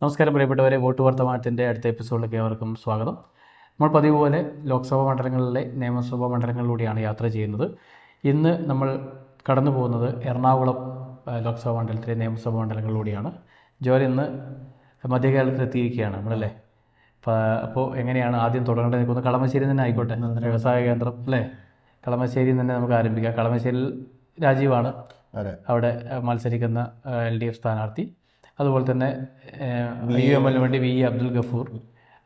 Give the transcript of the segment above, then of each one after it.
നമസ്കാരം പ്രിയപ്പെട്ടവരെ, വോട്ട് വർത്തമാനത്തിൻ്റെ അടുത്ത എപ്പിസോഡിലേക്ക് ഏവർക്കും സ്വാഗതം. നമ്മൾ പതിവ് പോലെ ലോക്സഭാ മണ്ഡലങ്ങളിലെ നിയമസഭാ മണ്ഡലങ്ങളിലൂടെയാണ് യാത്ര ചെയ്യുന്നത്. ഇന്ന് നമ്മൾ കടന്നു പോകുന്നത് എറണാകുളം ലോക്സഭാ മണ്ഡലത്തിലെ നിയമസഭാ മണ്ഡലങ്ങളിലൂടെയാണ്. ജോലി ഇന്ന് മധ്യകേരളത്തിലെത്തിയിരിക്കുകയാണ് നമ്മളല്ലേ. അപ്പോൾ എങ്ങനെയാണ് ആദ്യം തുടങ്ങേണ്ടത്? എനിക്കൊന്ന് കളമശ്ശേരി തന്നെ ആയിക്കോട്ടെ, വ്യവസായ കേന്ദ്രം അല്ലേ. കളമശ്ശേരിയിൽ തന്നെ നമുക്ക് ആരംഭിക്കാം. കളമശ്ശേരിയിൽ രാജീവാണ് അവിടെ മത്സരിക്കുന്ന LDF സ്ഥാനാർത്ഥി. അതുപോലെ തന്നെ UML വേണ്ടി VE അബ്ദുൽ ഗഫൂർ,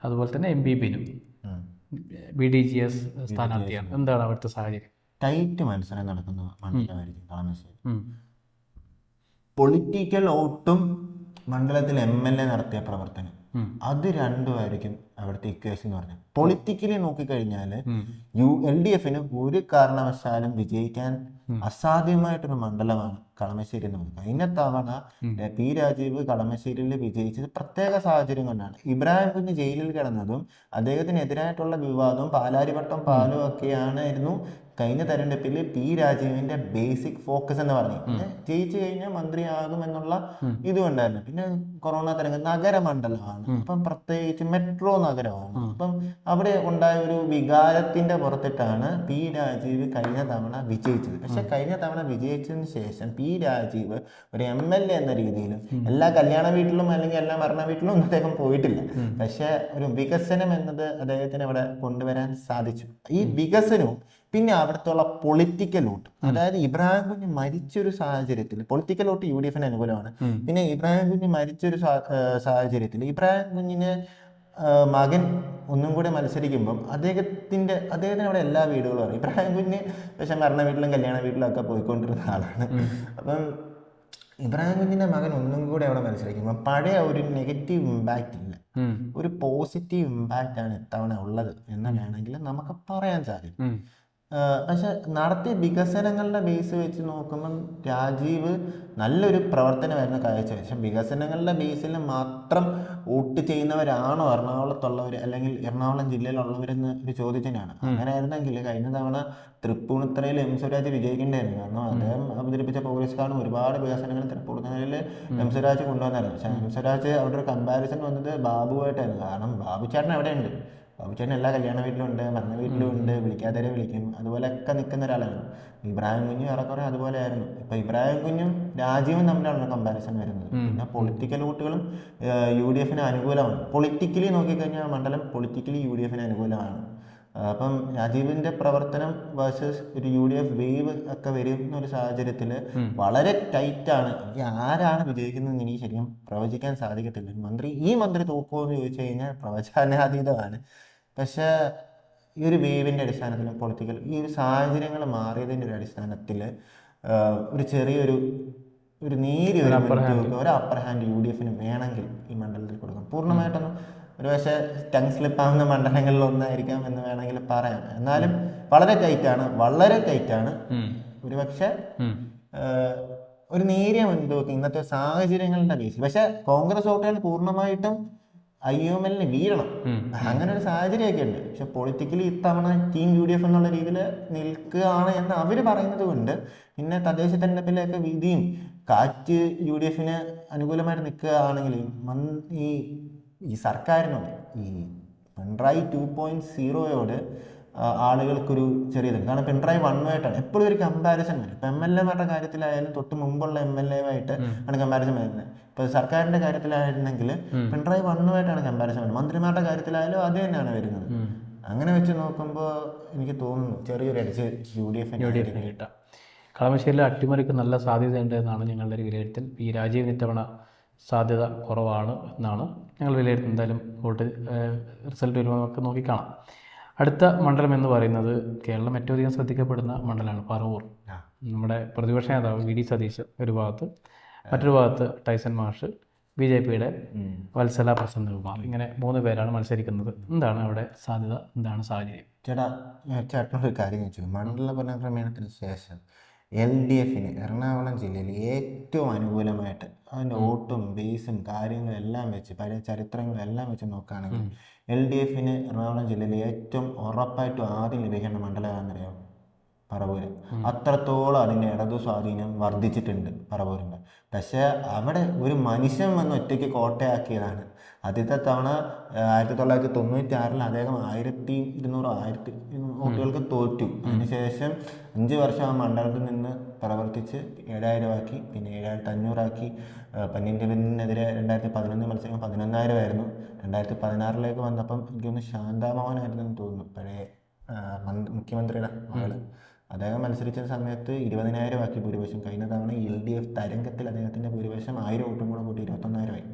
അതുപോലെ തന്നെ MP ബിനു BDGS സ്ഥാനാർത്ഥിയാണ്. എന്താണ് അവിടുത്തെ സാഹചര്യം? ടൈറ്റ് മത്സരം നടക്കുന്ന മണ്ഡലമായിരിക്കും കളമശ്ശേരി. പൊളിറ്റിക്കൽ വോട്ടും മണ്ഡലത്തിൽ MLA നടത്തിയ പ്രവർത്തനം, അത് രണ്ടുമായിരിക്കും അവിടുത്തെ ഇക്വേഷൻ എന്ന് പറഞ്ഞാൽ. പൊളിറ്റിക്കലി നോക്കിക്കഴിഞ്ഞാൽ LDFന് ഒരു കാരണവശാലും വിജയിക്കാൻ അസാധ്യമായിട്ടൊരു മണ്ഡലമാണ് കളമശ്ശേരി എന്ന് പറയുന്നത്. കഴിഞ്ഞ തവണ P രാജീവ് കളമശ്ശേരിയിൽ വിജയിച്ചത് പ്രത്യേക സാഹചര്യം കൊണ്ടാണ്. ഇബ്രാഹിം കുഞ്ഞ് ജയിലിൽ കിടന്നതും അദ്ദേഹത്തിനെതിരായിട്ടുള്ള വിവാദവും പാലാരിവട്ടം പാലും ഒക്കെയായിരുന്നു കഴിഞ്ഞ തെരഞ്ഞെടുപ്പിൽ P രാജീവിന്റെ ബേസിക് ഫോക്കസ് എന്ന് പറഞ്ഞു. ജയിച്ചു കഴിഞ്ഞാൽ മന്ത്രിയാകും എന്നുള്ള ഇതുകൊണ്ടായിരുന്നു. പിന്നെ കൊറോണ നഗരമണ്ഡലമാണ്, അപ്പം പ്രത്യേകിച്ച് മെട്രോ നഗരമാണ്. അപ്പം അവിടെ ഉണ്ടായ ഒരു വികാരത്തിന്റെ പുറത്തിട്ടാണ് P രാജീവ് കഴിഞ്ഞ തവണ വിജയിച്ചത്. പക്ഷെ കഴിഞ്ഞ തവണ വിജയിച്ചതിന് ശേഷം P രാജീവ് ഒരു MLA എന്ന രീതിയിലും എല്ലാ കല്യാണ വീട്ടിലും അല്ലെങ്കിൽ എല്ലാ മരണ വീട്ടിലും ഒന്നും അദ്ദേഹം പോയിട്ടില്ല. പക്ഷെ ഒരു വികസനം എന്നത് അദ്ദേഹത്തിന് അവിടെ കൊണ്ടുവരാൻ സാധിച്ചു. ഈ വികസനവും പിന്നെ അവിടുത്തെ പൊളിറ്റിക്കൽ വോട്ട്, അതായത് ഇബ്രാഹിം കുഞ്ഞ് മരിച്ചൊരു സാഹചര്യത്തിൽ പൊളിറ്റിക്കൽ വോട്ട് UDFന് അനുകൂലമാണ്. പിന്നെ ഇബ്രാഹിം കുഞ്ഞ് മരിച്ചൊരു സാഹചര്യത്തിൽ ഇബ്രാഹിം കുഞ്ഞിന് മകൻ ഒന്നും കൂടെ മത്സരിക്കുമ്പം അദ്ദേഹത്തിന് അവിടെ എല്ലാ വീടുകളും അറിയാം. ഇബ്രാഹിം കുഞ്ഞ് പക്ഷെ മരണ വീട്ടിലും കല്യാണ വീട്ടിലും ഒക്കെ പോയിക്കൊണ്ടിരുന്ന ആളാണ്. അപ്പം ഇബ്രാഹിം കുഞ്ഞിന്റെ മകൻ ഒന്നും കൂടെ അവിടെ മത്സരിക്കുമ്പോൾ പഴയ ഒരു നെഗറ്റീവ് ഇമ്പാക്റ്റ് ഇല്ല, ഒരു പോസിറ്റീവ് ഇമ്പാക്റ്റ് ആണ് ഇത്തവണ ഉള്ളത് എന്ന് വേണമെങ്കിൽ നമുക്ക് പറയാൻ സാധിക്കും. പക്ഷെ നടത്തിയ വികസനങ്ങളുടെ ബേസ് വെച്ച് നോക്കുമ്പം രാജീവ് നല്ലൊരു പ്രവർത്തനമായിരുന്നു കാഴ്ചവെച്ചത്. പക്ഷെ വികസനങ്ങളുടെ ബേസിൽ മാത്രം വോട്ട് ചെയ്യുന്നവരാണോ എറണാകുളത്തുള്ളവർ അല്ലെങ്കിൽ എറണാകുളം ജില്ലയിലുള്ളവരെന്ന് ഒരു ചോദ്യത്തിനാണ്. അങ്ങനെ ആയിരുന്നെങ്കിൽ കഴിഞ്ഞ തവണ തൃപ്പൂണിത്തുറയിൽ M സ്വരാജ് വിജയിക്കേണ്ടായിരുന്നു. കാരണം അദ്ദേഹം അവതരിപ്പിച്ച പോലീസ് കാർഡും ഒരുപാട് വികസനങ്ങൾ തൃപ്പൂണിത്തുറയിൽ M സ്വരാജ് കൊണ്ടുവന്നായിരുന്നു. പക്ഷെ M സ്വരാജ് അവിടെ ഒരു കമ്പാരിസൺ വന്നത് ബാബുവായിട്ടായിരുന്നു. കാരണം ബാബു ചേട്ടൻ എവിടെയുണ്ട്, ബാബുച്ചേട്ടൻ എല്ലാ കല്യാണ വീട്ടിലും ഉണ്ട്, മരണ വീട്ടിലും ഉണ്ട്, വിളിക്കാത്തവരെ വിളിക്കും, അതുപോലെയൊക്കെ നിൽക്കുന്ന ഒരാളാണ്. ഇബ്രാഹിം കുഞ്ഞും ഏറെക്കുറെ അതുപോലെ ആയിരുന്നു. ഇപ്പൊ ഇബ്രാഹിം കുഞ്ഞും രാജീവും തമ്മിലാണ് കമ്പാരിസൺ വരുന്നത്. പിന്നെ പൊളിറ്റിക്കൽ വോട്ടുകളും UDFന് അനുകൂലമാണ്. പൊളിറ്റിക്കലി നോക്കിക്കഴിഞ്ഞാൽ മണ്ഡലം പൊളിറ്റിക്കലി UDFന് അനുകൂലമാണ്. അപ്പം രാജീവിന്റെ പ്രവർത്തനം വേഴ്സസ് ഒരു UDF വേവ് ഒക്കെ വരുന്ന ഒരു സാഹചര്യത്തിൽ വളരെ ടൈറ്റാണ്. ആരാണ് വിജയിക്കുന്നതെന്ന് എനിക്ക് ശരിക്കും പ്രവചിക്കാൻ സാധിക്കത്തില്ല. ഈ മന്ത്രി തോക്കുമോ എന്ന് ചോദിച്ചു കഴിഞ്ഞാൽ പ്രവചനാതീതമാണ്. പക്ഷെ ഈ ഒരു വേവിൻ്റെ അടിസ്ഥാനത്തിലും പൊളിറ്റിക്കൽ ഈ ഒരു സാഹചര്യങ്ങൾ മാറിയതിൻ്റെ ഒരു അടിസ്ഥാനത്തിൽ ഒരു ചെറിയൊരു നേരിയ ഒരു അപ്പർ ഹാൻഡ് UDFന് വേണമെങ്കിൽ ഈ മണ്ഡലത്തിൽ കൊടുക്കാം. പൂർണ്ണമായിട്ടൊന്നും ഒരു പക്ഷേ ടങ് സ്ലിപ്പാവുന്ന മണ്ഡലങ്ങളിൽ ഒന്നായിരിക്കാം എന്ന് വേണമെങ്കിൽ പറയാം. എന്നാലും വളരെ ടൈറ്റാണ്. ഒരു പക്ഷെ ഒരു നേരിയ മുൻതൂക്കം ഇന്നത്തെ സാഹചര്യങ്ങളുടെ ബേസിൽ. പക്ഷെ കോൺഗ്രസ് വോട്ടുകൾ പൂർണ്ണമായിട്ടും IUMLന് വീഴണം, അങ്ങനെ ഒരു സാഹചര്യമൊക്കെ ഉണ്ട്. പക്ഷെ പൊളിറ്റിക്കലി ഇത്തവണ ടീം UDF എന്നുള്ള രീതിയിൽ നിൽക്കുകയാണ് എന്ന് അവർ പറയുന്നത് കൊണ്ട് പിന്നെ തദ്ദേശ തെരഞ്ഞെടുപ്പിലൊക്കെ വിധിയും കാറ്റ് UDFന് അനുകൂലമായിട്ട് നിൽക്കുകയാണെങ്കിൽ ഈ സർക്കാരിനോട് ഈ പിണറായി 2.0യോട് ആളുകൾക്കൊരു ചെറിയതുണ്ട്. കാരണം പിണറായി 1 എപ്പോഴും ഒരു കമ്പാരിസൺ വരും. ഇപ്പം MLA കാര്യത്തിലായാലും തൊട്ട് മുമ്പുള്ള MLA ആണ് കമ്പാരിസൺ വരുന്നത്. ഇപ്പൊ സർക്കാരിന്റെ കാര്യത്തിലായിരുന്നെങ്കിൽ പിണറായി 1 കമ്പാരിസൺ വരുന്നത്. മന്ത്രിമാരുടെ കാര്യത്തിലായാലും അത് തന്നെയാണ് വരുന്നത്. അങ്ങനെ വെച്ച് നോക്കുമ്പോൾ എനിക്ക് തോന്നുന്നു ചെറിയൊരു അടിച്ച് UDFന് കിട്ടാം. കളമശ്ശേരിയിലെ അട്ടിമറിക്ക് നല്ല സാധ്യതയുണ്ട് എന്നാണ് ഞങ്ങളുടെ ഒരു വിലയിരുത്തൽ. P രാജീവിന് ഇത്തവണ സാധ്യത കുറവാണ് എന്നാണ് ഞങ്ങൾ വിലയിരുത്തുന്നത്. എന്തായാലും വോട്ട് റിസൾട്ട് വരുമ്പോൾ നമുക്ക് നോക്കിക്കാണാം. അടുത്ത മണ്ഡലം എന്ന് പറയുന്നത് കേരളം ഏറ്റവും അധികം ശ്രദ്ധിക്കപ്പെടുന്ന മണ്ഡലമാണ് പറവൂർ. നമ്മുടെ പ്രതിപക്ഷ നേതാവ് VD സതീശൻ ഒരു ഭാഗത്ത്, മറ്റൊരു ഭാഗത്ത് ടൈസൺ മാഷ്, BJPയുടെ വത്സല പ്രസന്നകുമാർ, ഇങ്ങനെ 3 പേരാണ് മത്സരിക്കുന്നത്. എന്താണ് അവിടെ സാധ്യത, എന്താണ് സാഹചര്യം? ചേട്ടനൊരു കാര്യം ചോദിച്ചു. മണ്ഡല പുനഃക്രമീകരണത്തിന് ശേഷം LDFന് എറണാകുളം ജില്ലയിൽ ഏറ്റവും അനുകൂലമായിട്ട് അതിൻ്റെ വോട്ടും ബേസും കാര്യങ്ങളും എല്ലാം വെച്ച് പഴയ ചരിത്രങ്ങളും എല്ലാം വെച്ച് നോക്കുകയാണെങ്കിൽ LDFന് എറണാകുളം ജില്ലയിൽ ഏറ്റവും ഉറപ്പായിട്ടും ആദ്യം ലഭിക്കേണ്ട മണ്ഡലം എന്നറിയാം പറവൂര്. അത്രത്തോളം അതിൻ്റെ ഇടതു സ്വാധീനം വർദ്ധിച്ചിട്ടുണ്ട് പറവൂരിൻ്റെ. പക്ഷേ അവിടെ ഒരു മനുഷ്യൻ വന്ന് ഒറ്റയ്ക്ക് കോട്ടയാക്കിയതാണ്. ആദ്യത്തെ തവണ 1996 അദ്ദേഹം 1200 വോട്ടുകൾക്ക് തോറ്റു. അതിനുശേഷം 5 വർഷം ആ മണ്ഡലത്തിൽ നിന്ന് പ്രവർത്തിച്ച് 7000 ആക്കി, പിന്നെ 7500 ആക്കി. പന്നീൻകുമാറിനെതിരെ 2011 മത്സരം 11,000 ആയിരുന്നു. 2016 വന്നപ്പം എനിക്കൊന്ന് ശാന്താമോഹനായിരുന്നു എന്ന് തോന്നുന്നു, പഴയ മുഖ്യമന്ത്രിയുടെ മകള്. അദ്ദേഹം മത്സരിച്ച സമയത്ത് 20,000 ആക്കി ഭൂരിപക്ഷം. കഴിഞ്ഞ തവണ LDF തരംഗത്തിൽ അദ്ദേഹത്തിൻ്റെ ഭൂരിപക്ഷം 1000 വോട്ടും കൂടെ കൂട്ടി 21,000 ആയി.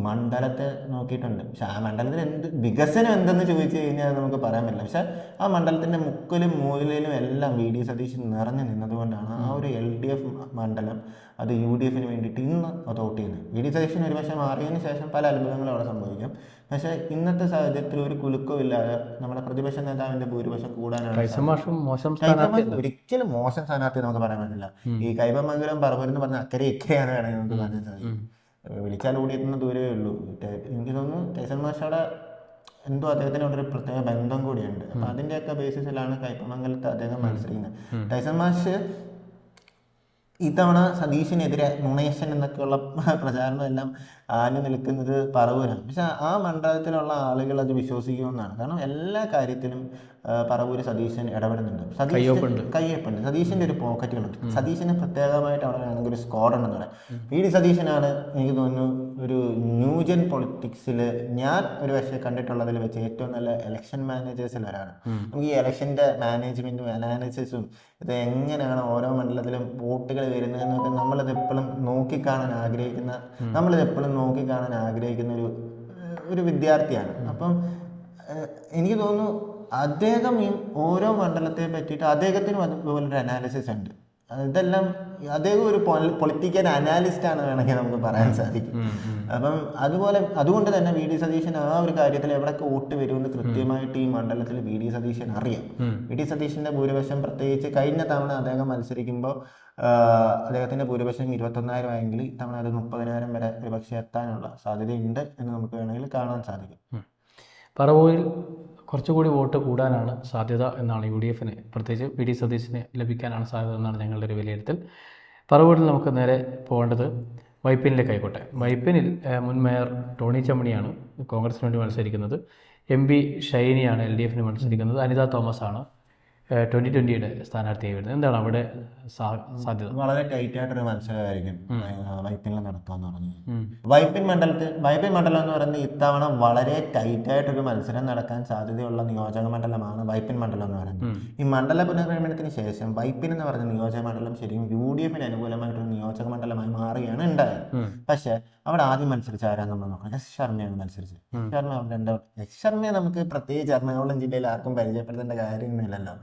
മണ്ഡലത്തെ നോക്കിയിട്ടുണ്ട്. പക്ഷെ ആ മണ്ഡലത്തിൽ വികസനം എന്തെന്ന് ചോദിച്ചു കഴിഞ്ഞാൽ നമുക്ക് പറയാൻ പറ്റില്ല. പക്ഷെ ആ മണ്ഡലത്തിൻ്റെ മുക്കിലും മൂലയിലും എല്ലാം VD സതീശൻ നിറഞ്ഞു നിന്നതുകൊണ്ടാണ് ആ ഒരു LDF മണ്ഡലം അത് UDFന് വേണ്ടിയിട്ട് ഇന്ന് അത് വോട്ട് ചെയ്യുന്നത്. VD സതീശൻ ഒരുപക്ഷെ മാറിയതിന് ശേഷം പല അത്ഭുതങ്ങളും അവിടെ സംഭവിക്കും. പക്ഷേ ഇന്നത്തെ സാഹചര്യത്തിൽ ഒരു കുലുക്കവും ഇല്ലാതെ നമ്മുടെ പ്രതിപക്ഷ നേതാവിൻ്റെ ഭൂരിപക്ഷം കൂടാനാണ്. ഒരിക്കലും മോശം സ്ഥാനാർത്ഥി നമുക്ക് പറയാൻ പറ്റില്ല. ഈ കൈപ്പമംഗലം പറവൂരെന്ന് പറഞ്ഞ അക്കരെ ഇക്കരെയാണ് വേണമെങ്കിൽ നമുക്ക് പറയാൻ സാധിക്കും. വിളിച്ചാൽ ഓടിയെത്തുന്ന ദൂരമേ ഉള്ളൂ. എനിക്ക് തോന്നുന്നു ടൈസൺ മാഷയുടെ എന്തോ അദ്ദേഹത്തിനോടൊരു പ്രത്യേക ബന്ധം കൂടിയുണ്ട്. അപ്പം അതിൻ്റെയൊക്കെ ബേസിസിലാണ് കൈപ്പമംഗലത്ത് അദ്ദേഹം മത്സരിക്കുന്നത്. ടൈസൺ മാഷ് ഇത്തവണ സതീശിനെതിരെ നുണേശൻ എന്നൊക്കെയുള്ള പ്രചാരണം എല്ലാം ആഞ്ഞു നിൽക്കുന്നത് പറവൂരാണ്. പക്ഷെ ആ മണ്ഡലത്തിലുള്ള ആളുകൾ അത് വിശ്വസിക്കുമെന്നാണ്. കാരണം എല്ലാ കാര്യത്തിലും പറവൂര് സതീശൻ ഇടപെടുന്നുണ്ട്. കയ്യൊപ്പുണ്ട്. സതീശൻ്റെ ഒരു പോക്കറ്റുകളുണ്ട്. സതീശന് പ്രത്യേകമായിട്ട് അവിടെ വേണമെങ്കിൽ ഒരു സ്ക്വാഡ് ഉണ്ടെന്ന് പറയാം. VD സതീശനാണ് എനിക്ക് തോന്നുന്നു ഒരു ന്യൂജൻ പൊളിറ്റിക്സിൽ ഞാൻ ഒരു പക്ഷേ കണ്ടിട്ടുള്ളതിൽ വെച്ച് ഏറ്റവും നല്ല ഇലക്ഷൻ മാനേജേഴ്സിൽ ഒരാളാണ്. നമുക്ക് ഈ ഇലക്ഷൻ്റെ മാനേജ്മെൻറ്റും അനാലിസിസും ഇത് എങ്ങനെയാണ് ഓരോ മണ്ഡലത്തിലും വോട്ടുകൾ വരുന്നതെന്നൊക്കെ നമ്മളിത് എപ്പോഴും നോക്കിക്കാണാൻ ആഗ്രഹിക്കുന്ന ഒരു വിദ്യാർത്ഥിയാണ്. അപ്പം എനിക്ക് തോന്നുന്നു അദ്ദേഹം ഈ ഓരോ മണ്ഡലത്തെ പറ്റിയിട്ട് അദ്ദേഹത്തിനും അതുപോലൊരു അനാലിസിസ് ഉണ്ട്. ഇതെല്ലാം അദ്ദേഹം ഒരു പൊളിറ്റിക്കൽ അനാലിസ്റ്റാണ് വേണമെങ്കിൽ നമുക്ക് പറയാൻ സാധിക്കും. അപ്പം അതുകൊണ്ട് തന്നെ VD സതീശൻ ആ ഒരു കാര്യത്തിൽ എവിടെയൊക്കെ വോട്ട് വരുമെന്ന് കൃത്യമായിട്ട് ഈ മണ്ഡലത്തിൽ VD സതീശൻ അറിയാം. VD സതീശൻ്റെ ഭൂരിപക്ഷം പ്രത്യേകിച്ച് കഴിഞ്ഞ തവണ അദ്ദേഹം മത്സരിക്കുമ്പോൾ അദ്ദേഹത്തിൻ്റെ ഭൂരിപക്ഷം 21,000 ആയെങ്കിൽ ഇത്തവണ അത് 30,000 വരെ ഒരുപക്ഷെ എത്താനുള്ള സാധ്യതയുണ്ട് എന്ന് നമുക്ക് വേണമെങ്കിൽ കാണാൻ സാധിക്കും. പറവൂരിൽ കുറച്ചുകൂടി വോട്ട് കൂടാനാണ് സാധ്യത എന്നാണ് UDFന്, പ്രത്യേകിച്ച് VD സതീശന് ലഭിക്കാനാണ് സാധ്യത എന്നാണ് ഞങ്ങളുടെ ഒരു വിലയിരുത്തൽ. പറവൂരിൽ നമുക്ക് നേരെ പോകേണ്ടത് വൈപ്പിനിലേക്കായിക്കോട്ടെ. വൈപ്പിനിൽ മുൻ മേയർ ടോണി ചമ്മണിയാണ് കോൺഗ്രസിന് വേണ്ടി മത്സരിക്കുന്നത്. MP ഷൈനിയാണ് LDFന് മത്സരിക്കുന്നത്. അനിത തോമസ് ആണ് 2020 സ്ഥാനാർത്ഥിയായി വരുന്നത്. എന്താണ് അവിടെ സാധ്യത? വളരെ ടൈറ്റ് ആയിട്ടൊരു മത്സരമായിരിക്കും വൈപ്പിനിൽ നടക്കാന്ന് പറഞ്ഞത്. വൈപ്പിൻ മണ്ഡലം എന്ന് പറയുന്നത് ഇത്തവണ വളരെ ടൈറ്റ് ആയിട്ടൊരു മത്സരം നടക്കാൻ സാധ്യതയുള്ള നിയോജക മണ്ഡലമാണ് വൈപ്പിൻ മണ്ഡലം എന്ന് പറയുന്നത്. ഈ മണ്ഡല പുനർനിർമ്മാണത്തിന് ശേഷം വൈപ്പിൻ എന്ന് പറയുന്ന നിയോജക മണ്ഡലം ശരിക്കും UDFന് അനുകൂലമായിട്ടൊരു നിയോജക മണ്ഡലമായി മാറുകയാണ് ഉണ്ടായത്. പക്ഷെ അവിടെ ആദ്യം മത്സരിച്ച ആരാന്ന് നമ്മൾ നോക്കണം. S ശർമ്മയാണ് മത്സരിച്ചത്. S ശർമ്മയെ നമുക്ക് പ്രത്യേകിച്ച് എറണാകുളം ജില്ലയിൽ ആർക്കും പരിചയപ്പെടുത്തേണ്ട കാര്യമൊന്നുമില്ലല്ലോ.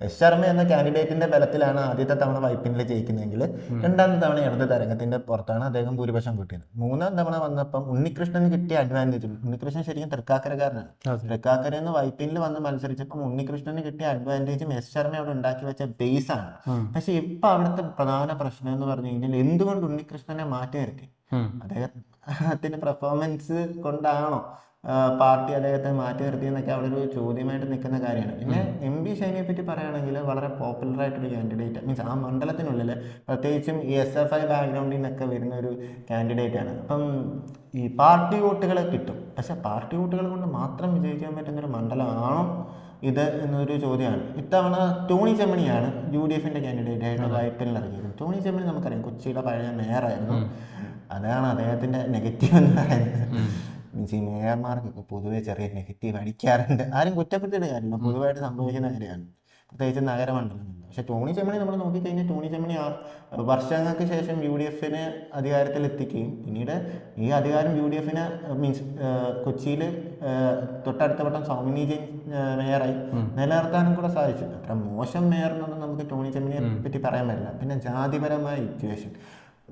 S ശർമ്മ എന്ന കാൻഡിഡേറ്റിന്റെ ബലത്തിലാണ് ആദ്യത്തെ തവണ വൈപ്പിനിൽ ജയിക്കുന്നതെങ്കിൽ രണ്ടാമത്തെ തവണ ഇടത് തരംഗത്തിന്റെ പുറത്താണ് അദ്ദേഹം ഭൂരിപക്ഷം കിട്ടിയത്. മൂന്നാം തവണ വന്നപ്പം ഉണ്ണികൃഷ്ണന് കിട്ടിയ അഡ്വാൻറ്റേജ്, ഉണ്ണികൃഷ്ണൻ ശരിക്കും തൃക്കാക്കരക്കാരനാണ്. തൃക്കാക്കരയിൽ നിന്ന് വൈപ്പിനിൽ വന്ന് മത്സരിച്ചപ്പം ഉണ്ണികൃഷ്ണന് കിട്ടിയ അഡ്വാൻറ്റേജും S ശർമ്മ അവിടെ ഉണ്ടാക്കി വെച്ച ബേസ് ആണ്. പക്ഷെ ഇപ്പൊ അവിടുത്തെ പ്രധാന പ്രശ്നം എന്ന് പറഞ്ഞു കഴിഞ്ഞാൽ എന്തുകൊണ്ട് ഉണ്ണികൃഷ്ണനെ മാറ്റി നിർത്തി? അദ്ദേഹത്തിന്റെ പെർഫോമൻസ് കൊണ്ടാണോ പാർട്ടി അദ്ദേഹത്തെ മാറ്റി നിർത്തിയെന്നൊക്കെ അവിടെ ഒരു ചോദ്യമായിട്ട് നിൽക്കുന്ന കാര്യമാണ്. പിന്നെ MP ഷൈനിയെ പറ്റി പറയുകയാണെങ്കിൽ വളരെ പോപ്പുലർ ആയിട്ടൊരു കാൻഡിഡേറ്റ്, മീൻസ് ആ മണ്ഡലത്തിനുള്ളിൽ പ്രത്യേകിച്ചും ഈ SFI ബാക്ക്ഗ്രൗണ്ടിൽ നിന്നൊക്കെ വരുന്ന ഒരു കാൻഡിഡേറ്റ് ആണ്. അപ്പം ഈ പാർട്ടി വോട്ടുകൾ കിട്ടും. പക്ഷെ പാർട്ടി വോട്ടുകൾ കൊണ്ട് മാത്രം വിജയിക്കാൻ പറ്റുന്നൊരു മണ്ഡലമാണോ ഇത് എന്നൊരു ചോദ്യമാണ്. ഇത്തവണ ടോണി ചെമ്മണിയാണ് UDFന്റെ കാൻഡിഡേറ്റ് ആയിട്ട് വൈപ്പിനിൽ ഇറങ്ങിയത്. ടോണി ചെമ്മണി നമുക്കറിയാം കൊച്ചിയുടെ പഴയ മേയറായിരുന്നു. അതാണ് അദ്ദേഹത്തിന്റെ നെഗറ്റീവ് എന്ന് പറയുന്നത്. മീൻസ് ഈ മേയർമാർക്കൊക്കെ പൊതുവെ ചെറിയ നെഗറ്റീവ് അടിക്കാറുണ്ട്. ആരും കുറ്റപ്പെടുത്തിയിട്ട് കാര്യമില്ല, പൊതുവായിട്ട് സംഭവിക്കുന്ന കാര്യമാണ്, പ്രത്യേകിച്ച് നഗരമണ്ഡലങ്ങളിൽ. പക്ഷെ ടോണി ചെമ്മണി നമ്മൾ നോക്കിക്കഴിഞ്ഞാൽ ടോണി ചെമ്മണി വർഷങ്ങൾക്ക് ശേഷം UDFന് അധികാരത്തിലെത്തിക്കുകയും പിന്നീട് ഈ അധികാരം UDFന് മീൻസ് കൊച്ചിയിൽ തൊട്ടടുത്ത വട്ടം സൗമിനി ജെയിൻ മേയറായി നിലനിർത്താനും കൂടെ സാധിച്ചു. അത്ര മോശം മേയറിനൊന്നും നമുക്ക് ടോണി ചെമ്മണിയെ പറ്റി പറയാൻ പറ്റില്ല. പിന്നെ ജാതിപരമായ ഇക്വേഷൻ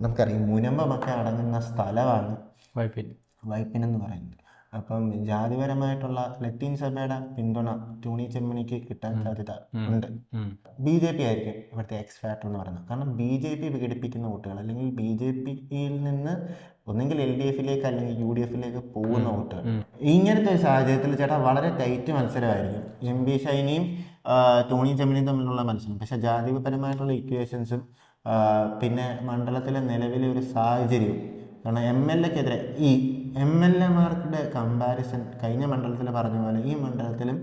നമുക്കറിയാം, മുനമ്പമൊക്കെ അടങ്ങുന്ന സ്ഥലമാണ് വൈപ്പിൻ എന്ന് പറയുന്നത്. അപ്പം ജാതിപരമായിട്ടുള്ള ലത്തീൻ സഭയുടെ പിന്തുണ ടോണി ചെമ്മണിക്ക് കിട്ടാൻ സാധ്യത ഉണ്ട്. BJP ആയിരിക്കും ഇവിടുത്തെ എക്സ് ഫാക്ടർ എന്ന് പറയുന്നത്. കാരണം BJP വിഘടിപ്പിക്കുന്ന വോട്ടുകൾ അല്ലെങ്കിൽ BJPയിൽ നിന്ന് ഒന്നെങ്കിൽ LDFിലേക്ക് അല്ലെങ്കിൽ UDFിലേക്ക് പോകുന്ന വോട്ടുകൾ. ഇങ്ങനത്തെ ഒരു സാഹചര്യത്തിൽ ചേട്ടാ വളരെ ടൈറ്റ് മത്സരമായിരിക്കും MB ഷൈനിയും ടോണി ചെമ്മണിയും തമ്മിലുള്ള മത്സരം. പക്ഷെ ജാതിപരമായിട്ടുള്ള ഇക്വേഷൻസും പിന്നെ മണ്ഡലത്തിലെ നിലവിലെ ഒരു സാഹചര്യവും, കാരണം MLAക്കെതിരെ ഈ MLAമാരുടെ കമ്പാരിസൺ കഴിഞ്ഞ മണ്ഡലത്തിൽ പറഞ്ഞ പോലെ ഈ മണ്ഡലത്തിലും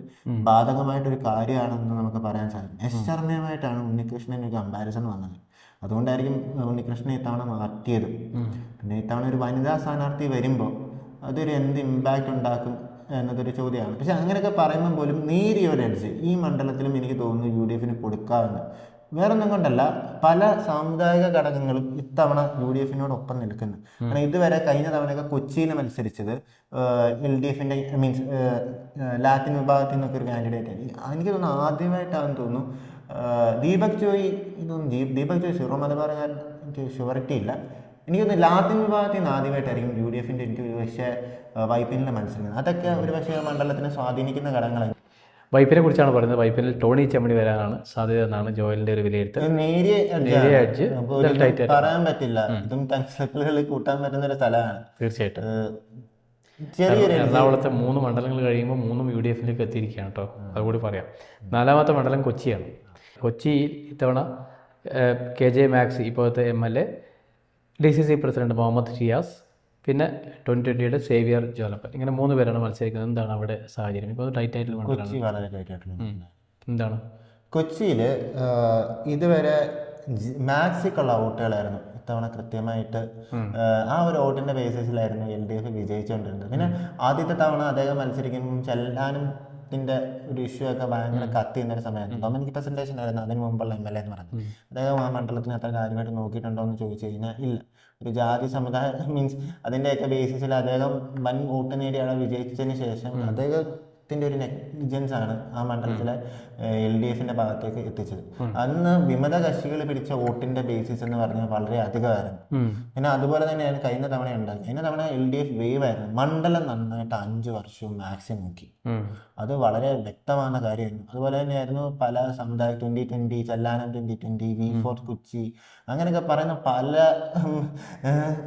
ബാധകമായിട്ടൊരു കാര്യമാണെന്ന് നമുക്ക് പറയാൻ സാധിക്കും. S ശർമ്മയുമായിട്ടാണ് ഉണ്ണികൃഷ്ണൻ ഒരു കമ്പാരിസൺ വന്നത്. അതുകൊണ്ടായിരിക്കും ഉണ്ണികൃഷ്ണൻ ഇത്തവണ മാറ്റിയത്. പിന്നെ ഇത്തവണ ഒരു വനിതാ സ്ഥാനാർത്ഥി വരുമ്പോൾ അതൊരു എന്ത് ഇമ്പാക്റ്റ് ഉണ്ടാക്കും എന്നതൊരു ചോദ്യമാണ്. പക്ഷെ അങ്ങനെയൊക്കെ പറയുമ്പോൾ പോലും നേരിയൊരു എഡ്ജ് ഈ മണ്ഡലത്തിലും എനിക്ക് തോന്നുന്നു UDFന് കൊടുക്കാമെന്ന്. വേറൊന്നും കൊണ്ടല്ല, പല സാമുദായിക ഘടകങ്ങളും ഇത്തവണ UDFനോടൊപ്പം നിൽക്കുന്നു. കാരണം ഇതുവരെ കഴിഞ്ഞ തവണയൊക്കെ കൊച്ചിയിൽ മത്സരിച്ചത് LDFിൻ്റെ മീൻസ് ലാറ്റിൻ വിഭാഗത്തിൽ നിന്നൊക്കെ ഒരു കാൻഡിഡേറ്റ് ആയി. എനിക്ക് തോന്നുന്നു ആദ്യമായിട്ടാണെന്ന് തോന്നുന്നു ദീപക് ജോയി, ദീപക് ജോയി സിറോ മലബാറുകാരൻ, എനിക്ക് ഷുവറിറ്റി ഇല്ല. എനിക്കൊന്ന് ലാറ്റിൻ വിഭാഗത്തിൽ നിന്ന് ആദ്യമായിട്ടായിരിക്കും UDFിൻ്റെ എനിക്ക് ഒരു പക്ഷേ വൈപ്പിനിലെ മത്സരം. അതൊക്കെ ഒരു പക്ഷേ മണ്ഡലത്തിനെ സ്വാധീനിക്കുന്ന ഘടകങ്ങളായി. വൈപ്പിനെ കുറിച്ചാണ് പറയുന്നത്. വൈപ്പിനിൽ ടോണി ചെമ്മണി വരാനാണ് സാധ്യത എന്നാണ് ജോയലിന്റെ ഒരു വിലയിരുത്തൽ. പറയാൻ പറ്റില്ല. ഇതും കൺസെപ്റ്റുകൾ കൂട്ടാൻ പറ്റുന്ന ഒരു സ്ഥലമാണ് തീർച്ചയായിട്ടും. എറണാകുളത്തെ 3 മണ്ഡലങ്ങൾ കഴിയുമ്പോൾ 3ഉം UDFിലേക്ക് എത്തിയിരിക്കുകയാണ് കേട്ടോ, അതുകൂടി പറയാം. 4ാമത്തെ മണ്ഡലം കൊച്ചിയാണ്. കൊച്ചിയിൽ ഇത്തവണ KJ മാക്സി ഇപ്പോഴത്തെ MLA, DCC president Muhammad Shiyas, പിന്നെ 2020 സേവിയർ ജോലപ്പൻ, ഇങ്ങനെ 3 പേരാണ് മത്സരിക്കുന്നത്. എന്താണ് അവിടെ സാഹചര്യം? ഇപ്പോൾ ടൈറ്റ് ആയിട്ടുള്ള കൊച്ചി വളരെ ടൈറ്റ് ആയിട്ടുള്ള എന്താണ് കൊച്ചിയിൽ ഇതുവരെ മാക്സിക്കുള്ള വോട്ടുകളായിരുന്നു ഇത്തവണ കൃത്യമായിട്ട് ആ ഒരു വോട്ടിന്റെ ബേസിസിലായിരുന്നു LDF വിജയിച്ചുകൊണ്ടിരുന്നത്. പിന്നെ ആദ്യത്തെ തവണ അദ്ദേഹം മത്സരിക്കുമ്പോൾ ചെല്ലാനത്തിന്റെ ഒരു ഇഷ്യൂ ഒക്കെ ഭയങ്കര കത്തി എന്നൊരു സമയമായിരുന്നു. ഡൊമിനിക് പ്രസന്റേഷൻ ആയിരുന്നു അതിന് മുമ്പുള്ള MLA എന്ന് പറയുന്നത്. അദ്ദേഹം ആ മണ്ഡലത്തിന് അത്ര കാര്യമായിട്ട് നോക്കിയിട്ടുണ്ടോ എന്ന് ചോദിച്ചു കഴിഞ്ഞാൽ ഇല്ല. ഒരു ജാതി സമുദായ മീൻസ് അതിൻ്റെയൊക്കെ ബേസിസിൽ അദ്ദേഹം വൻ വോട്ട് നേടി അവിടെ വിജയിച്ചതിന് ശേഷം അദ്ദേഹത്തിൻ്റെ ഒരു നെഗ്ലിജൻസ് ആണ് ആ മണ്ഡലത്തിലെ LDFിൻ്റെ ഭാഗത്തേക്ക് എത്തിച്ചത്. അന്ന് വിമത കക്ഷികൾ പിടിച്ച വോട്ടിന്റെ ബേസിസ് എന്ന് പറഞ്ഞാൽ വളരെ അധികമായിരുന്നു. പിന്നെ അതുപോലെ തന്നെയാണ് കഴിഞ്ഞ തവണ ഉണ്ടായത്. കഴിഞ്ഞ തവണ LDF വേവ് ആയിരുന്നു. മണ്ഡലം നന്നായിട്ട് 5 വർഷവും മാക്സിമം നോക്കി. അത് വളരെ വ്യക്തമായ കാര്യമായിരുന്നു. അതുപോലെ തന്നെയായിരുന്നു പല സമുദായ 2020, ചെല്ലാനം 2020, V4 കൊച്ചി, അങ്ങനെയൊക്കെ പറയുന്ന പല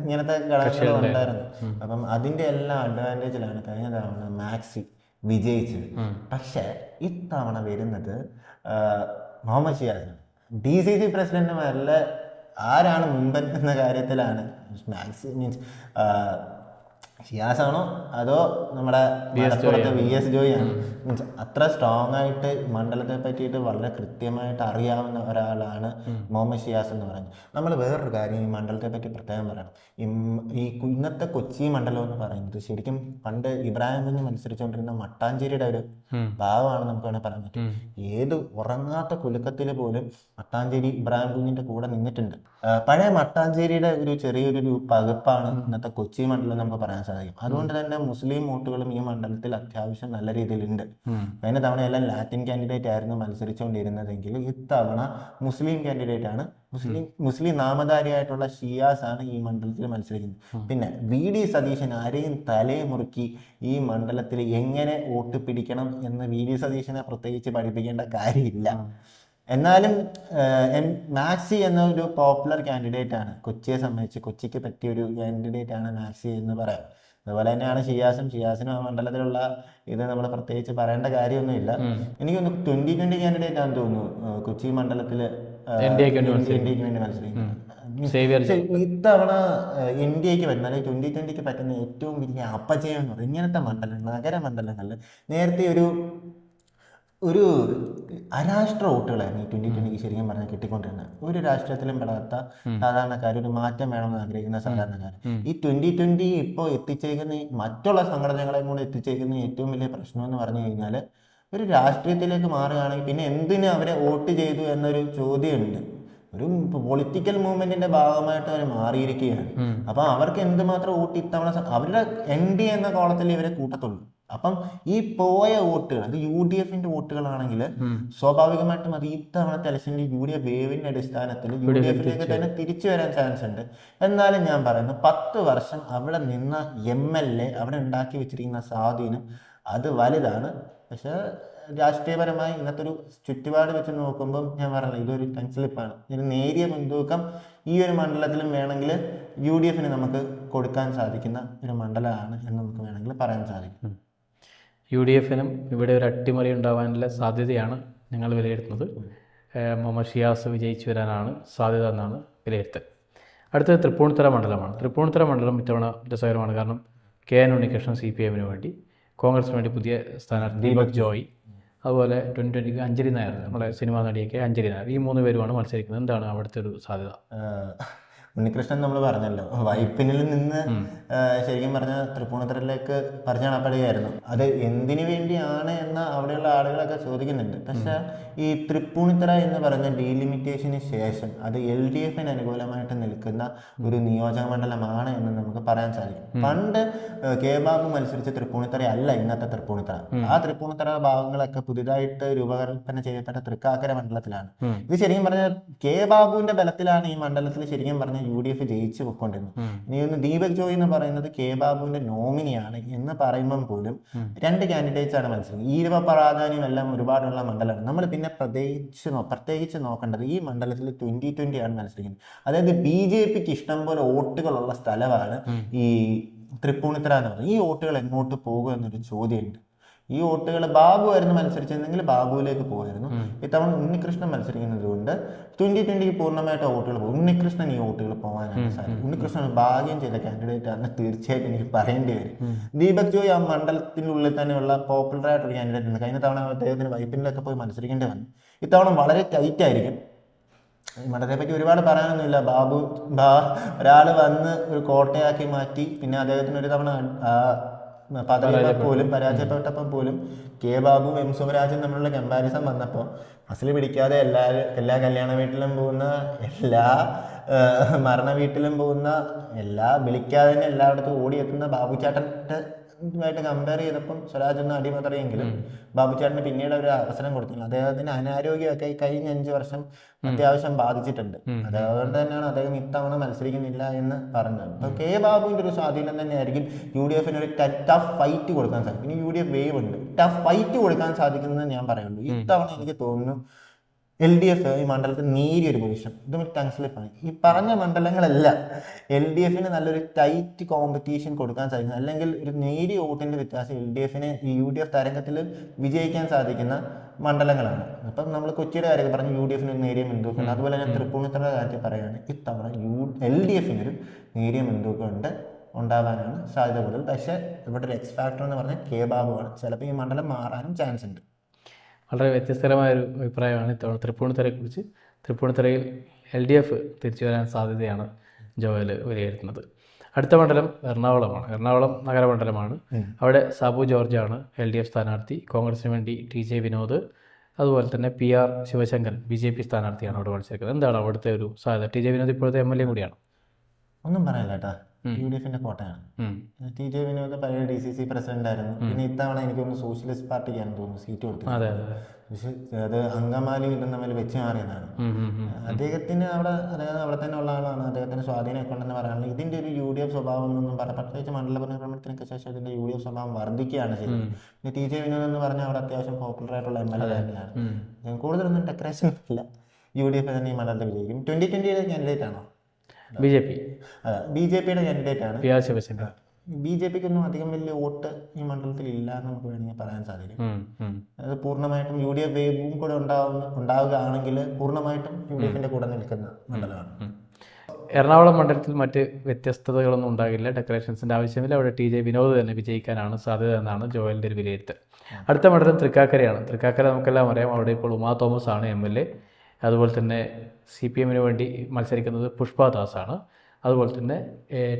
ഇങ്ങനത്തെ ഘടകങ്ങളും ഉണ്ടായിരുന്നു. അപ്പം അതിൻ്റെ എല്ലാ അഡ്വാൻറ്റേജിലാണ് കഴിഞ്ഞ തവണ മാക്സി വിജയിച്ചത്. പക്ഷെ ഇത്തവണ വരുന്നത് മുഹമ്മദ് ഷിയാസ്, DCC പ്രസിഡന്റുമാരിലെ ആരാണ് മുൻപൻ എന്ന കാര്യത്തിലാണ്. മാക്സി മീൻസ് ഷിയാസാണോ അതോ നമ്മുടെ VS ജോയി ആണ്. മീൻസ് അത്ര സ്ട്രോങ് ആയിട്ട് മണ്ഡലത്തെ പറ്റിയിട്ട് വളരെ കൃത്യമായിട്ട് അറിയാവുന്ന ഒരാളാണ് മുഹമ്മദ് ഷിയാസ് എന്ന് പറയുന്നത്. നമ്മൾ വേറൊരു കാര്യം ഈ മണ്ഡലത്തെ പറ്റി പ്രത്യേകം പറയണം. ഈ ഇന്നത്തെ കൊച്ചി മണ്ഡലം എന്ന് പറയുന്നത് ശരിക്കും പണ്ട് ഇബ്രാഹിം കുഞ്ഞ് മത്സരിച്ചുകൊണ്ടിരുന്ന മട്ടാഞ്ചേരിയുടെ ഒരു ഭാഗമാണ് നമുക്ക് വേണമെങ്കിൽ പറയാൻ പറ്റും. ഏത് ഉറങ്ങാത്ത കുലുക്കത്തിൽ പോലും മട്ടാഞ്ചേരി ഇബ്രാഹിം കുഞ്ഞിന്റെ കൂടെ നിന്നിട്ടുണ്ട്. പഴയ മട്ടാഞ്ചേരിയുടെ ഒരു ചെറിയൊരു പകപ്പാണ് ഇന്നത്തെ കൊച്ചി മണ്ഡലം നമുക്ക് പറയാൻ സാധിക്കും. അതുകൊണ്ട് തന്നെ മുസ്ലിം വോട്ടുകളും ഈ മണ്ഡലത്തിൽ അത്യാവശ്യം നല്ല രീതിയിലുണ്ട്. കഴിഞ്ഞ തവണ എല്ലാം ലാറ്റിൻ കാൻഡിഡേറ്റ് ആയിരുന്നു മത്സരിച്ചുകൊണ്ടിരുന്നതെങ്കിൽ ഇത്തവണ മുസ്ലിം കാൻഡിഡേറ്റ് ആണ്. മുസ്ലിം നാമധാരിയായിട്ടുള്ള ഷിയാസ് ആണ് ഈ മണ്ഡലത്തിൽ മത്സരിക്കുന്നത്. പിന്നെ VD സതീശൻ ആരെയും തലയെ മുറുക്കി ഈ മണ്ഡലത്തിൽ എങ്ങനെ വോട്ട് പിടിക്കണം എന്ന് VD സതീശനെ പ്രത്യേകിച്ച് പഠിപ്പിക്കേണ്ട കാര്യമില്ല. എന്നാലും മാക്സി എന്നൊരു പോപ്പുലർ കാൻഡിഡേറ്റ് ആണ്. കൊച്ചിയെ സംബന്ധിച്ച് കൊച്ചിക്ക് പറ്റിയൊരു കാൻഡിഡേറ്റ് ആണ് മാക്സി എന്ന് പറയാം. അതുപോലെ തന്നെയാണ് ഷിയാസിനും ആ മണ്ഡലത്തിലുള്ള ഇത് നമ്മൾ പ്രത്യേകിച്ച് പറയേണ്ട കാര്യമൊന്നുമില്ല. എനിക്കൊന്ന് 2020 കാൻഡിഡേറ്റ് ആണെന്ന് തോന്നുന്നു കൊച്ചി മണ്ഡലത്തില് ഇന്ത്യക്ക് വേണ്ടി മത്സരിക്കുന്നത്. ഇത്തവണ ഇന്ത്യക്ക് പറ്റുന്ന അല്ലെങ്കിൽ 2020ക്ക് പറ്റുന്ന ഏറ്റവും വലിയ അപജയം എന്ന് പറയുന്നത് ഇങ്ങനത്തെ മണ്ഡലങ്ങൾ, നഗരമണ്ഡലങ്ങളിൽ നേരത്തെ ഒരു അരാഷ്ട്ര വോട്ടുകളായിരുന്നു ഈ 2020 ശരിക്കും പറഞ്ഞാൽ കിട്ടിക്കൊണ്ടിരുന്നത്. ഒരു രാഷ്ട്രീയത്തിലും പെടാത്ത സാധാരണക്കാർ, ഒരു മാറ്റം വേണമെന്ന് ആഗ്രഹിക്കുന്ന സാധാരണക്കാർ. ഈ 2020 ഇപ്പോൾ എത്തിച്ചേക്കുന്ന മറ്റുള്ള സംഘടനകളെയും കൂടെ എത്തിച്ചേക്കുന്ന ഏറ്റവും വലിയ പ്രശ്നം എന്ന് പറഞ്ഞു കഴിഞ്ഞാൽ ഒരു രാഷ്ട്രീയത്തിലേക്ക് മാറുകയാണെങ്കിൽ പിന്നെ എന്തിനു അവരെ വോട്ട് ചെയ്തു എന്നൊരു ചോദ്യമുണ്ട്. ഒരു പൊളിറ്റിക്കൽ മൂവ്മെന്റിന്റെ ഭാഗമായിട്ട് അവർ മാറിയിരിക്കുകയാണ്. അപ്പൊ അവർക്ക് എന്തുമാത്രം വോട്ട് ഇത്തവണ അവരുടെ ND എന്ന കോളത്തിൽ ഇവരെ കൂട്ടത്തുള്ളൂ. അപ്പം ഈ പോയ വോട്ടുകൾ അത് UDF-ന്റെ വോട്ടുകളാണെങ്കിൽ സ്വാഭാവികമായിട്ടും അത് ഇത്തവണത്തെ ഇലക്ഷനിൽ UDF വേവിന്റെ അടിസ്ഥാനത്തിൽ UDF-ലേക്ക് തന്നെ തിരിച്ചു വരാൻ ചാൻസ് ഉണ്ട്. എന്നാലും ഞാൻ പറയുന്നു 10 വർഷം അവിടെ നിന്ന MLA അവിടെ ഉണ്ടാക്കി വെച്ചിരിക്കുന്ന സ്വാധീനം അത് വലുതാണ്. പക്ഷെ രാഷ്ട്രീയപരമായി ഇന്നത്തെ ഒരു ചുറ്റുപാട് വെച്ച് നോക്കുമ്പോൾ ഞാൻ പറഞ്ഞില്ല, ഇതൊരു ടങ്സ്ലിപ്പാണ്. ഇതിന് നേരിയ മുൻതൂക്കം ഈ ഒരു മണ്ഡലത്തിലും വേണമെങ്കിൽ UDF-ന് നമുക്ക് കൊടുക്കാൻ സാധിക്കുന്ന ഒരു മണ്ഡലമാണ് എന്ന് നമുക്ക് വേണമെങ്കിൽ പറയാൻ സാധിക്കും. UDF-നും ഇവിടെ ഒരു അട്ടിമറി ഉണ്ടാവാനുള്ള സാധ്യതയാണ് ഞങ്ങൾ വിലയിരുത്തുന്നത്. മുഹമ്മദ് ഷിയാസ് വിജയിച്ചു വരാനാണ് സാധ്യത എന്നാണ് വിലയിരുത്തൽ. അടുത്തത് തൃപ്പൂണിത്തുറ മണ്ഡലമാണ്. തൃപ്പൂണിത്തുറ മണ്ഡലം ഇത്തവണ രസകരമാണ്. കാരണം KN ഉണ്ണികൃഷ്ണൻ CPM-ന് വേണ്ടി, കോൺഗ്രസിന് വേണ്ടി പുതിയ സ്ഥാനാർത്ഥി ദീപക് ജോയ്, അതുപോലെ 2020 അഞ്ജലി നായർ, നമ്മുടെ സിനിമാ നടിയൊക്കെ അഞ്ജലി നായർ, ഈ 3 പേരുമാണ് മത്സരിക്കുന്നത്. എന്താണ് അവിടുത്തെ ഒരു സാധ്യത? ഉണ്ണികൃഷ്ണൻ നമ്മൾ പറഞ്ഞല്ലോ, വൈപ്പിനിൽ നിന്ന് ശരിക്കും പറഞ്ഞാൽ തൃപ്പൂണിത്തുറയിലേക്ക് പറിച്ചണപ്പെടുകയായിരുന്നു. അത് എന്തിനു വേണ്ടിയാണ് എന്ന് അവിടെയുള്ള ആളുകളൊക്കെ ചോദിക്കുന്നുണ്ട്. പക്ഷെ ഈ തൃപ്പൂണിത്തുറ എന്ന് പറഞ്ഞ ഡീലിമിറ്റേഷന് ശേഷം അത് LDF-ന് അനുകൂലമായിട്ട് നിൽക്കുന്ന ഒരു നിയോജക മണ്ഡലമാണ് എന്ന് നമുക്ക് പറയാൻ സാധിക്കും. പണ്ട് K ബാബു മത്സരിച്ച തൃപ്പൂണിത്തുറ അല്ല ഇന്നത്തെ തൃപ്പൂണിത്തുറ. ആ തൃപ്പൂണിത്തുറ ഭാഗങ്ങളൊക്കെ പുതിയതായിട്ട് രൂപകൽപ്പന ചെയ്യപ്പെട്ട തൃക്കാക്കര മണ്ഡലത്തിലാണ്. ഇത് ശരിക്കും പറഞ്ഞാൽ K ബാബുവിന്റെ ബലത്തിലാണ് ഈ മണ്ഡലത്തിൽ ശരിക്കും പറഞ്ഞ UDF ജയിച്ചു പൊക്കൊണ്ടിരുന്നു. ഇനി ഒന്ന് ദീപക് ജോയ് എന്ന് പറയുന്നത് K ബാബുവിന്റെ നോമിനിയാണ് എന്ന് പറയുമ്പം പോലും 2 കാൻഡിഡേറ്റ്സ് ആണ് മത്സരിക്കുന്നത്. ഈരവ പ്രാധാന്യം എല്ലാം ഒരുപാടുള്ള മണ്ഡലമാണ്. നമ്മൾ പിന്നെ പ്രത്യേകിച്ച് നോക്കേണ്ടത് ഈ മണ്ഡലത്തിൽ 2020 ആണ് മത്സരിക്കുന്നത്. അതായത് BJPക്ക് ഇഷ്ടം പോലെ വോട്ടുകളുള്ള സ്ഥലമാണ് ഈ തൃപ്പൂണിത്തുറ എന്ന് പറയുന്നത്. ഈ വോട്ടുകൾ എങ്ങോട്ട് പോകും എന്നൊരു ചോദ്യമുണ്ട്. ഈ വോട്ടുകൾ ബാബു ആയിരുന്നു മത്സരിച്ചിരുന്നെങ്കിൽ ബാബുവിലേക്ക് പോകുമായിരുന്നു. ഇത്തവണ ഉണ്ണികൃഷ്ണൻ മത്സരിക്കുന്നത് കൊണ്ട് 2020 പൂർണ്ണമായിട്ട് വോട്ടുകൾ പോകും. ഉണ്ണികൃഷ്ണൻ ഈ വോട്ടുകൾ പോകാനാണ് സാധിക്കും. ഉണ്ണികൃഷ്ണൻ ഭാഗ്യം ചെയ്ത കാൻഡിഡേറ്റ് ആണ് തീർച്ചയായിട്ടും എനിക്ക് പറയേണ്ടി വരും. ദീപക് ജോയ് ആ മണ്ഡലത്തിനുള്ളിൽ തന്നെയുള്ള പോപ്പുലർ ആയിട്ടൊരു കാൻഡിഡേറ്റ് ഉണ്ട്. കഴിഞ്ഞ തവണ അദ്ദേഹത്തിന് വൈപ്പിനിലൊക്കെ പോയി മത്സരിക്കേണ്ടി വന്നു. ഇത്തവണ വളരെ ടൈറ്റ് ആയിരിക്കും. ഈ മണ്ഡലത്തെ പറ്റി ഒരുപാട് പറയാനൊന്നുമില്ല. ഒരാൾ വന്ന് ഒരു കോട്ടയാക്കി മാറ്റി, പിന്നെ അദ്ദേഹത്തിന് ഒരു തവണ പരാജയപ്പെട്ടപ്പോൾ പോലും K ബാബുവും M സുമരാജും തമ്മിലുള്ള കമ്പാരിസൺ വന്നപ്പോൾ മസിൽ പിടിക്കാതെ എല്ലാ കല്യാണ വീട്ടിലും പോകുന്ന, എല്ലാ മരണ വീട്ടിലും പോകുന്ന, വിളിക്കാതെ തന്നെ എല്ലായിടത്തും ഓടിയെത്തുന്ന ബാബുചേട്ടനായിട്ട് കമ്പയർ ചെയ്തപ്പം സ്വരാജ് ഒന്ന് അടിമതറിയെങ്കിലും ബാബുചേട്ടന് പിന്നീട് ഒരു അവസരം കൊടുത്തില്ല. അദ്ദേഹത്തിന് അനാരോഗ്യമൊക്കെ കഴിഞ്ഞ 5 വർഷം അത്യാവശ്യം ബാധിച്ചിട്ടുണ്ട്. അതുകൊണ്ട് തന്നെയാണ് അദ്ദേഹം ഇത്തവണ മത്സരിക്കുന്നില്ല എന്ന് പറഞ്ഞത്. അപ്പോൾ K ബാബുവിന്റെ ഒരു സ്വാധീനം തന്നെയായിരിക്കും UDF-ന് ഒരു ടഫ് ഫൈറ്റ് കൊടുക്കാൻ സാധിക്കും. ഇനി UDF വേവ് ഉണ്ട്, ടഫ് ഫൈറ്റ് കൊടുക്കാൻ സാധിക്കുന്നത് ഞാൻ പറയുള്ളൂ. ഇത്തവണ എനിക്ക് തോന്നുന്നു LDF ഈ മണ്ഡലത്തിൽ നേരിയൊരു പൊസിഷൻ, ഇതും ടങ്സ്ലിപ്പാണ്. ഈ പറഞ്ഞ മണ്ഡലങ്ങളെല്ലാം LDF-ന് നല്ലൊരു ടൈറ്റ് കോമ്പറ്റീഷൻ കൊടുക്കാൻ സാധിക്കും. അല്ലെങ്കിൽ ഒരു നേരിയ വോട്ടിന്റെ വ്യത്യാസം LDF-ന് ഈ UDF തരംഗത്തിൽ വിജയിക്കാൻ സാധിക്കുന്ന മണ്ഡലങ്ങളാണ്. അപ്പം നമ്മൾ കൊച്ചിയുടെ കാര്യമൊക്കെ പറഞ്ഞു, UDF-ന് ഒരു നേരിയ മുൻതൂക്കമുണ്ട്. അതുപോലെ തന്നെ തൃപ്പൂണിത്തുറയുടെ കാര്യത്തിൽ പറയുകയാണ്, ഇത്തവണ LDF-നൊരു നേരിയ മുൻതൂക്കം ഉണ്ടാവാനാണ് സാധ്യത കൂടുതൽ. പക്ഷേ ഇവിടെ ഒരു എക്സ് ഫാക്ടർ എന്ന് പറഞ്ഞാൽ K ബാബുവാണ്. ചിലപ്പോൾ ഈ മണ്ഡലം മാറാനും ചാൻസ് ഉണ്ട്. വളരെ വ്യത്യസ്തമായൊരു അഭിപ്രായമാണ് ഇത്തവണ തൃപ്പൂണിത്തുറയെക്കുറിച്ച്. തൃപ്പൂണിത്തുറയിൽ LDF തിരിച്ചു വരാൻ സാധ്യതയാണ് ജോയൽ വിലയിരുത്തുന്നത്. അടുത്ത മണ്ഡലം എറണാകുളമാണ്. എറണാകുളം നഗരമണ്ഡലമാണ്. അവിടെ സാബു ജോർജാണ് LDF സ്ഥാനാർത്ഥി. കോൺഗ്രസിന് വേണ്ടി TJ വിനോദ്, അതുപോലെ തന്നെ PR ശിവശങ്കരൻ BJP സ്ഥാനാർത്ഥിയാണ് അവിടെ മത്സരിക്കുന്നത്. എന്താണ് അവിടുത്തെ ഒരു സാധ്യത? TJ വിനോദ് ഇപ്പോഴത്തെ MLA കൂടിയാണ്. ഒന്നും പറയാനില്ല കേട്ടോ, UDF-ന്റെ കോട്ടയാണ്. TJ വിനോദ് പഴയ DCC പ്രസിഡന്റ് ആയിരുന്നു. പിന്നെ ഇത്തവണ എനിക്കൊന്ന് സോഷ്യലിസ്റ്റ് പാർട്ടിക്കാണ് തോന്നുന്നു സീറ്റ് കൊടുത്തത്. പക്ഷെ അത് അങ്കമാലി ഇതും തമ്മിൽ വെച്ച് മാറിയതാണ്. അദ്ദേഹത്തിന് അവിടെ തന്നെ ഉള്ള ആളാണ്. അദ്ദേഹത്തിന് സ്വാധീനമൊക്കെ ഉണ്ടെന്ന് പറയാനുള്ള ഇതിന്റെ ഒരു UDF സ്വഭാവം എന്നൊന്നും പറയാം. പ്രത്യേകിച്ച് മണ്ഡല പുനർനിർമ്മാണത്തിനൊക്കെ ശേഷം ഇതിന്റെ UDF സ്വഭാവം വർദ്ധിക്കുകയാണ് ചെയ്യുന്നത്. പിന്നെ TJ വിനോദ് എന്ന് പറഞ്ഞാൽ അവിടെ അത്യാവശ്യം പോപ്പുലർ ആയിട്ടുള്ള MLA തന്നെയാണ്. കൂടുതലൊന്നും ഡെക്കറേഷൻ ഇല്ല. UDF തന്നെ ഈ മണ്ഡലത്തിൽ വിജയിക്കും. 2020 കാൻഡിഡേറ്റ് ആണോ? BJP-യുടെ കാൻഡിഡേറ്റ് ആണ് PR ശിവശങ്കർ. BJP-ക്കൊന്നും അധികം വലിയ വോട്ട് ഈ മണ്ഡലത്തിൽ ഇല്ല എന്ന് നമുക്ക് വേണമെങ്കിൽ പറയാൻ സാധിക്കും. അത് പൂർണ്ണമായിട്ടും UDF വേവും കൂടെ ഉണ്ടാവുകയാണെങ്കിൽ പൂർണ്ണമായിട്ടും UDF-ന്റെ കൂടെ നിൽക്കുന്ന മണ്ഡലമാണ്. എറണാകുളം മണ്ഡലത്തിൽ മറ്റ് വ്യത്യസ്തതകളൊന്നും ഉണ്ടാകില്ല, ഡെക്കറേഷൻസിൻ്റെ ആവശ്യമില്ല. അവിടെ TJ വിനോദ് തന്നെ വിജയിക്കാനാണ് സാധ്യത എന്നാണ് ജോയലിൻ്റെ ഒരു വിലയിരുത്തൽ. അടുത്ത മണ്ഡലം തൃക്കാക്കരയാണ്. തൃക്കാക്കര നമുക്കെല്ലാം അറിയാം. അവിടെ ഇപ്പോൾ ഉമാ തോമസ് ആണ് MLA. അതുപോലെ തന്നെ CPM-ന് വേണ്ടി മത്സരിക്കുന്നത് പുഷ്പദാസാണ്. അതുപോലെ തന്നെ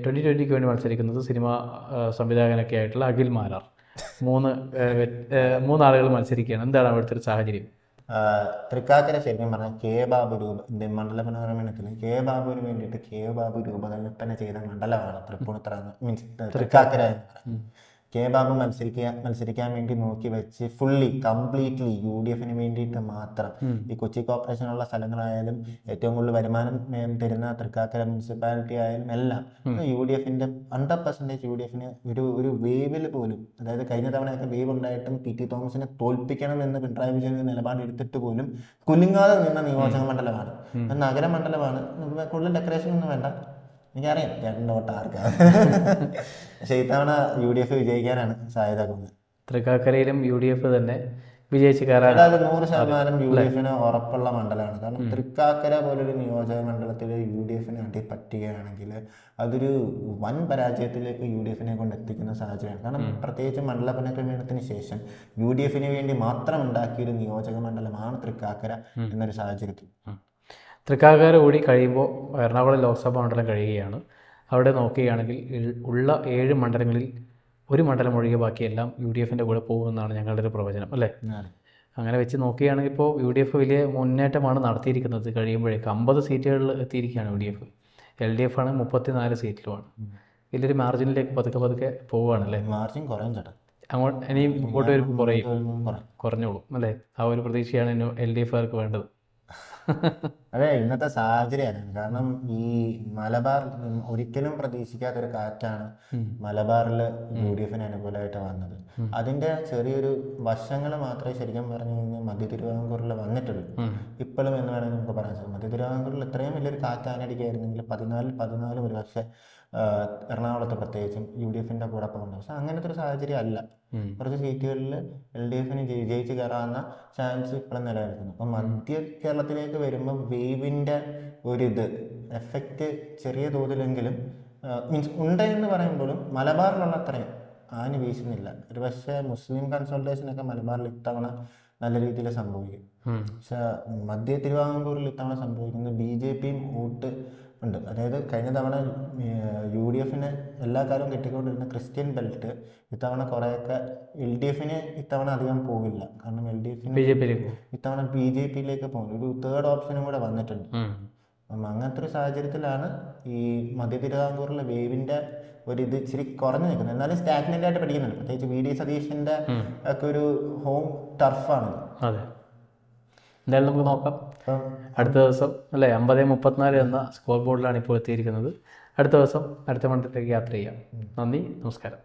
2020 വേണ്ടി മത്സരിക്കുന്നത് സിനിമാ സംവിധായകനൊക്കെ ആയിട്ടുള്ള അഖിൽ മാരാർ. മൂന്നാളുകൾ മത്സരിക്കുകയാണ്. എന്താണ് അവിടുത്തെ ഒരു സാഹചര്യം? തൃക്കാക്കര ശരിക്കും പറഞ്ഞാൽ K ബാബു മണ്ഡല പുനർനിർമ്മാണത്തിൽ K ബാബുവിന് വേണ്ടിയിട്ട് K ബാബു രൂപകൽപ്പന ചെയ്ത മണ്ഡലമാണ് തൃപ്പൂണിത്തുറ, മീൻസ് തൃക്കാക്കര എന്ന് പറയുന്നത്. കെ ബാബു മത്സരിക്കാൻ വേണ്ടി നോക്കി വെച്ച് കംപ്ലീറ്റ്ലി UDF വേണ്ടിയിട്ട് മാത്രം ഈ കൊച്ചി കോർപ്പറേഷനുള്ള സ്ഥലങ്ങളായാലും ഏറ്റവും കൂടുതൽ വരുമാനം തരുന്ന തൃക്കാക്കര മുനിസിപ്പാലിറ്റി ആയാലും എല്ലാം UDF 100% UDF ഒരു വേവിൽ പോലും, അതായത് കഴിഞ്ഞ തവണയൊക്കെ വേവ് ഉണ്ടായിട്ടും PT തോമസിനെ തോൽപ്പിക്കണം എന്ന് പിണറായി വിജയൻ നിലപാടെടുത്തിട്ട് പോലും കുലുങ്ങാതെ നിന്ന നിയോജക മണ്ഡലമാണ്, നഗരമണ്ഡലമാണ്. കൂടുതൽ ഡെക്കറേഷൻ ഒന്നും വേണ്ട, എനിക്കറിയാം ചേട്ടൻ്റെ വോട്ട് ആർക്കാണ്. പക്ഷേ ഇത്തവണ UDF വിജയിക്കാനാണ് സാധ്യത കൂടുതൽ. തൃക്കാക്കരയിലും UDF തന്നെ വിജയിച്ച് കയറാൻ അതായത് 100% UDF ഉറപ്പുള്ള മണ്ഡലമാണ്. കാരണം തൃക്കാക്കര പോലൊരു നിയോജക മണ്ഡലത്തിൽ UDF അടിപറ്റുകയാണെങ്കിൽ അതൊരു വൻ പരാജയത്തിലേക്ക് UDF കൊണ്ട് എത്തിക്കുന്ന സാഹചര്യമാണ്. കാരണം പ്രത്യേകിച്ച് മണ്ഡല പുനഃക്രമീകരണത്തിന് ശേഷം UDF വേണ്ടി മാത്രം ഉണ്ടാക്കിയൊരു നിയോജക മണ്ഡലമാണ് തൃക്കാക്കര എന്നൊരു സാഹചര്യത്തിൽ. തൃക്കാക്കര കൂടി കഴിയുമ്പോൾ എറണാകുളം ലോക്സഭാ മണ്ഡലം കഴിയുകയാണ്. അവിടെ നോക്കുകയാണെങ്കിൽ ഉള്ള 7 മണ്ഡലങ്ങളിൽ ഒരു മണ്ഡലം ഒഴികെ ബാക്കിയെല്ലാം UDF കൂടെ പോകുമെന്നാണ് ഞങ്ങളുടെ ഒരു പ്രവചനം, അല്ലേ? അങ്ങനെ വെച്ച് നോക്കുകയാണെങ്കിൽ ഇപ്പോൾ UDF വലിയ മുന്നേറ്റമാണ് നടത്തിയിരിക്കുന്നത്. കഴിയുമ്പോഴേക്ക് 50 സീറ്റുകളിൽ എത്തിയിരിക്കുകയാണ് UDF. LDF ആണ് 34 സീറ്റിലുമാണ്. വലിയൊരു മാർജിനിലേക്ക് പതുക്കെ പോവുകയാണല്ലേ? മാർജിൻ കുറയും ചേട്ടാ, അങ്ങോട്ട് ഇനിയും ഇങ്ങോട്ട് വരുമ്പോൾ കുറഞ്ഞോളും, അല്ലേ? ആ ഒരു പ്രതീക്ഷയാണ് LDF വേണ്ടത്. അതെ, ഇന്നത്തെ സാഹചര്യമാണ്. കാരണം ഈ മലബാർ ഒരിക്കലും പ്രതീക്ഷിക്കാത്തൊരു കാറ്റാണ് മലബാറിൽ UDF അനുകൂലമായിട്ട് വന്നത്. അതിന്റെ ചെറിയൊരു വശങ്ങൾ മാത്രമേ ശരിക്കും പറഞ്ഞു കഴിഞ്ഞാൽ മധ്യ തിരുവിതാംകൂറിൽ വന്നിട്ടുള്ളൂ ഇപ്പോഴും എന്ന് വേണമെങ്കിൽ നമുക്ക് പറയാൻ സാധിക്കും. മധ്യ തിരുവിതാംകൂറിൽ ഇത്രയും വലിയൊരു കാറ്റ് ആനടിക്കായിരുന്നെങ്കിൽ 14 ഒരുപക്ഷെ എറണാകുളത്ത് പ്രത്യേകിച്ചും UDF കൂടെ പോകുന്നത്. പക്ഷെ അങ്ങനത്തെ ഒരു സാഹചര്യം അല്ല. കുറച്ച് സീറ്റുകളിൽ LDF ജയിച്ച് കയറാവുന്ന ചാൻസ് ഇപ്പോഴും നിലനിൽക്കുന്നു. അപ്പം മധ്യ കേരളത്തിലേക്ക് വരുമ്പം വേവിൻ്റെ ഒരിത് എഫക്റ്റ് ചെറിയ തോതിലെങ്കിലും മീൻസ് ഉണ്ടെന്ന് പറയുമ്പോഴും മലബാറിലുള്ള അത്രയും ആന് വീശുന്നില്ല. ഒരു പക്ഷേ മുസ്ലിം കൺസൾട്ടേഷനൊക്കെ മലബാറിൽ ഇത്തവണ നല്ല രീതിയിൽ സംഭവിക്കും. പക്ഷെ മധ്യ തിരുവിതാംകൂറിൽ ഇത്തവണ സംഭവിക്കുന്നത് BJP വോട്ട് ഉണ്ട്. അതായത് കഴിഞ്ഞ തവണ UDF എല്ലാ കാലവും കെട്ടിക്കൊണ്ടിരുന്ന ക്രിസ്ത്യൻ ബെൽറ്റ് ഇത്തവണ കുറേയൊക്കെ LDF ഇത്തവണ അധികം പോകില്ല. കാരണം LDF ഇത്തവണ BJP പോകുന്നു. ഒരു തേർഡ് ഓപ്ഷനും കൂടെ വന്നിട്ടുണ്ട്. അപ്പം അങ്ങനത്തെ ഒരു സാഹചര്യത്തിലാണ് ഈ മധ്യ തിരുവിതാംകൂറിലെ വേവിൻ്റെ ഒരിത് ഇച്ചിരി കുറഞ്ഞു നിൽക്കുന്നത്. എന്നാലും സ്റ്റാഗ്നൻ്റ് ആയിട്ട് പഠിക്കുന്നുണ്ട്. പ്രത്യേകിച്ച് VD സതീശൻ്റെ ഒക്കെ ഒരു ഹോം ടർഫാണ്. അതെ, എന്തായാലും നമുക്ക് നോക്കാം. അടുത്ത ദിവസം അല്ലേ 50-34 എന്ന സ്കോർ ബോർഡിലാണ് ഇപ്പോൾ എത്തിയിരിക്കുന്നത്. അടുത്ത ദിവസം അടുത്ത മണ്ഡലത്തിലേക്ക് യാത്ര ചെയ്യാം. നന്ദി, നമസ്കാരം.